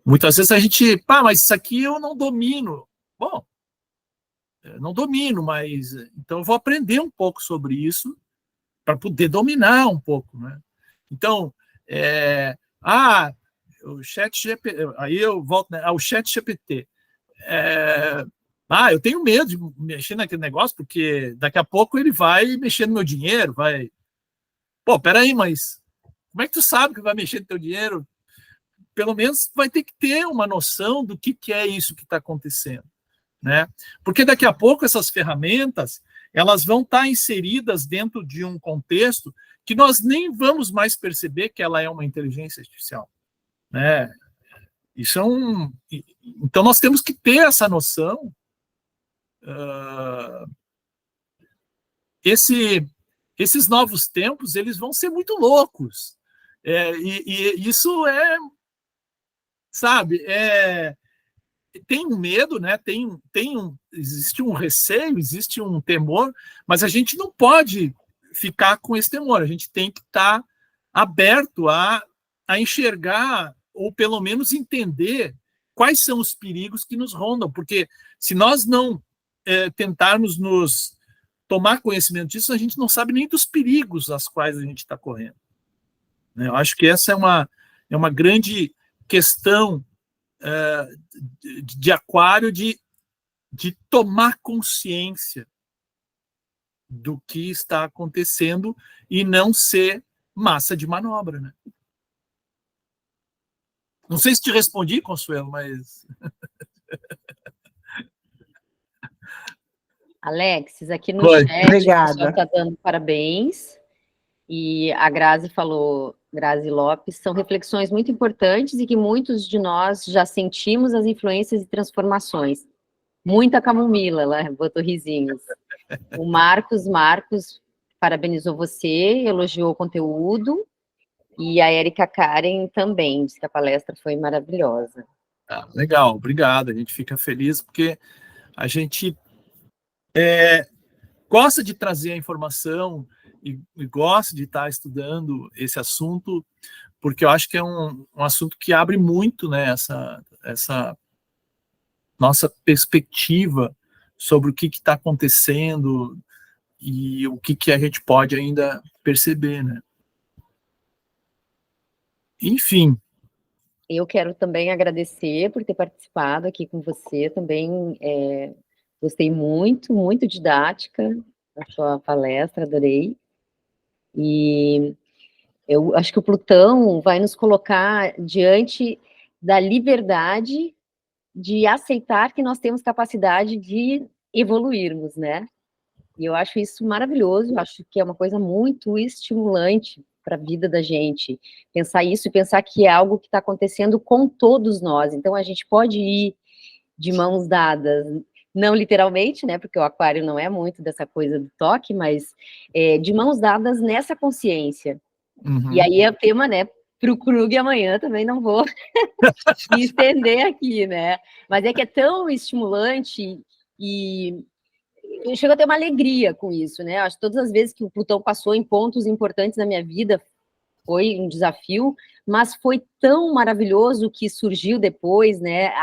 Muitas vezes a gente, mas isso aqui eu não domino. Bom, não domino, mas então eu vou aprender um pouco sobre isso para poder dominar um pouco, né? Então, o chat GPT, aí eu volto, né, ao chat GPT. Eu tenho medo de mexer naquele negócio, porque daqui a pouco ele vai mexer no meu dinheiro, vai... Pô, peraí, mas como é que tu sabe que vai mexer no teu dinheiro? Pelo menos vai ter que ter uma noção do que é isso que está acontecendo, né? Porque daqui a pouco essas ferramentas, elas vão estar inseridas dentro de um contexto que nós nem vamos mais perceber que ela é uma inteligência artificial, né? Isso então nós temos que ter essa noção. Esses novos tempos, eles vão ser muito loucos. E isso sabe, tem um medo, né? Existe um receio, existe um temor, mas a gente não pode ficar com esse temor. A gente tem que estar aberto a enxergar, ou pelo menos entender quais são os perigos que nos rondam, porque se nós não tentarmos nos tomar conhecimento disso, a gente não sabe nem dos perigos aos quais a gente está correndo. Eu acho que essa é uma grande questão de Aquário, de tomar consciência do que está acontecendo e não ser massa de manobra, né? Não sei se te respondi, Consuelo, mas... Alexis, aqui no Oi, chat, obrigada. O pessoal está dando parabéns. E a Grazi falou, Grazi Lopes, são reflexões muito importantes e que muitos de nós já sentimos as influências e transformações. Muita camomila, ela botou risinhos. O Marcos parabenizou você, elogiou o conteúdo, e a Érica Karen também, disse que a palestra foi maravilhosa. Legal, obrigado, a gente fica feliz, porque a gente gosta de trazer a informação e gosto de estar estudando esse assunto, porque eu acho que é um assunto que abre muito, né, essa nossa perspectiva sobre o que está acontecendo e o que a gente pode ainda perceber, né? Enfim. Eu quero também agradecer por ter participado aqui com você, também gostei muito, muito didática da sua palestra, adorei. E eu acho que o Plutão vai nos colocar diante da liberdade de aceitar que nós temos capacidade de evoluirmos, né? E eu acho isso maravilhoso, eu acho que é uma coisa muito estimulante para a vida da gente, pensar isso e pensar que é algo que está acontecendo com todos nós, então a gente pode ir de mãos dadas, não literalmente, né, porque o aquário não é muito dessa coisa do toque, mas de mãos dadas nessa consciência. Uhum. E aí é o tema, né, para o Krug amanhã também não vou me estender aqui, né, mas é que é tão estimulante e eu chego a ter uma alegria com isso, né? Acho que todas as vezes que o Plutão passou em pontos importantes na minha vida foi um desafio, mas foi tão maravilhoso o que surgiu depois, né?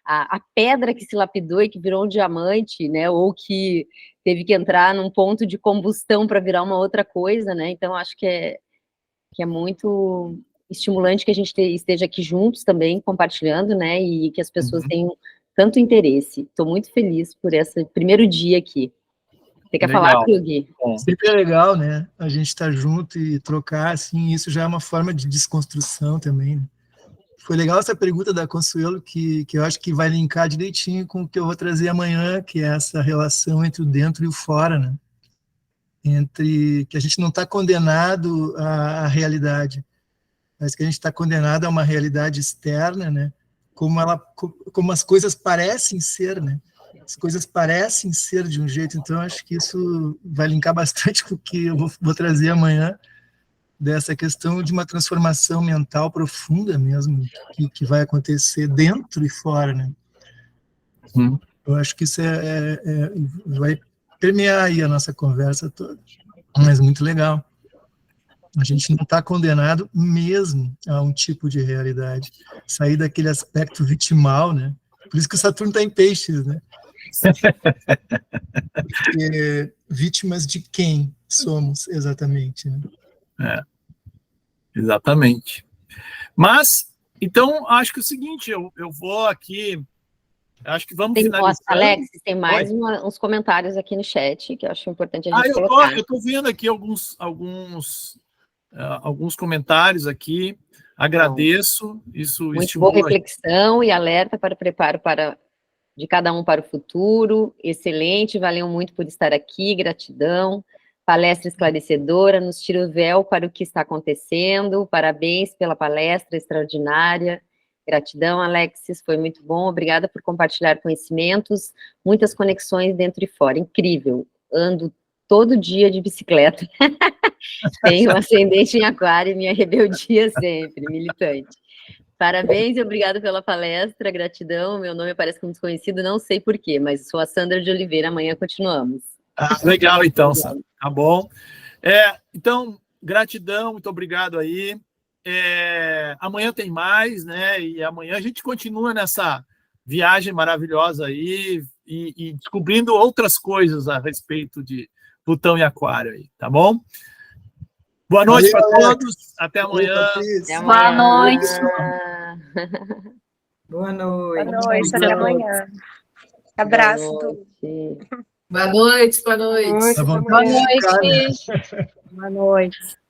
A pedra que se lapidou e que virou um diamante, né? Ou que teve que entrar num ponto de combustão para virar uma outra coisa, né? Então acho que é muito estimulante que a gente esteja aqui juntos também, compartilhando, né? E que as pessoas tenham tanto interesse. Estou muito feliz por esse primeiro dia aqui. Você quer falar, Krug? Sempre é legal, né? A gente estar junto e trocar, assim, isso já é uma forma de desconstrução também, né? Foi legal essa pergunta da Consuelo, que eu acho que vai linkar direitinho com o que eu vou trazer amanhã, que é essa relação entre o dentro e o fora, né? Entre que a gente não está condenado à realidade, mas que a gente está condenado a uma realidade externa, né? Como as coisas parecem ser, né? As coisas parecem ser de um jeito, então acho que isso vai linkar bastante com o que eu vou trazer amanhã, dessa questão de uma transformação mental profunda mesmo, que vai acontecer dentro e fora, né? Eu acho que isso vai permear aí a nossa conversa toda, mas muito legal. A gente não está condenado mesmo a um tipo de realidade. Sair daquele aspecto vitimal, né? Por isso que o Saturno está em peixes, né? Porque vítimas de quem somos, exatamente, né? Exatamente. Mas, então, acho que é o seguinte, eu vou aqui, acho que vamos finalizar. Alex, tem mais uns comentários aqui no chat, que eu acho importante a gente colocar. Eu estou vendo aqui alguns comentários aqui, agradeço, isso muito estimula. Boa reflexão e alerta para o preparo de cada um para o futuro, excelente, valeu muito por estar aqui, gratidão, palestra esclarecedora, nos tira o véu para o que está acontecendo, parabéns pela palestra extraordinária, gratidão, Alexis, foi muito bom, obrigada por compartilhar conhecimentos, muitas conexões dentro e fora, incrível, ando todo dia de bicicleta, tenho um ascendente em aquário e minha rebeldia sempre, militante. Parabéns e obrigada pela palestra, gratidão, meu nome parece como desconhecido, não sei porquê, mas sou a Sandra de Oliveira, amanhã continuamos. Legal, então, Sandra, tá bom. Então, gratidão, muito obrigado aí. Amanhã tem mais, né, e amanhã a gente continua nessa viagem maravilhosa aí e descobrindo outras coisas a respeito de Plutão e Aquário aí, tá bom? Boa noite para todos. Até amanhã. Boa noite. Boa noite. Boa noite. Até amanhã. Abraço. Boa noite. Boa noite. Boa noite. Boa noite.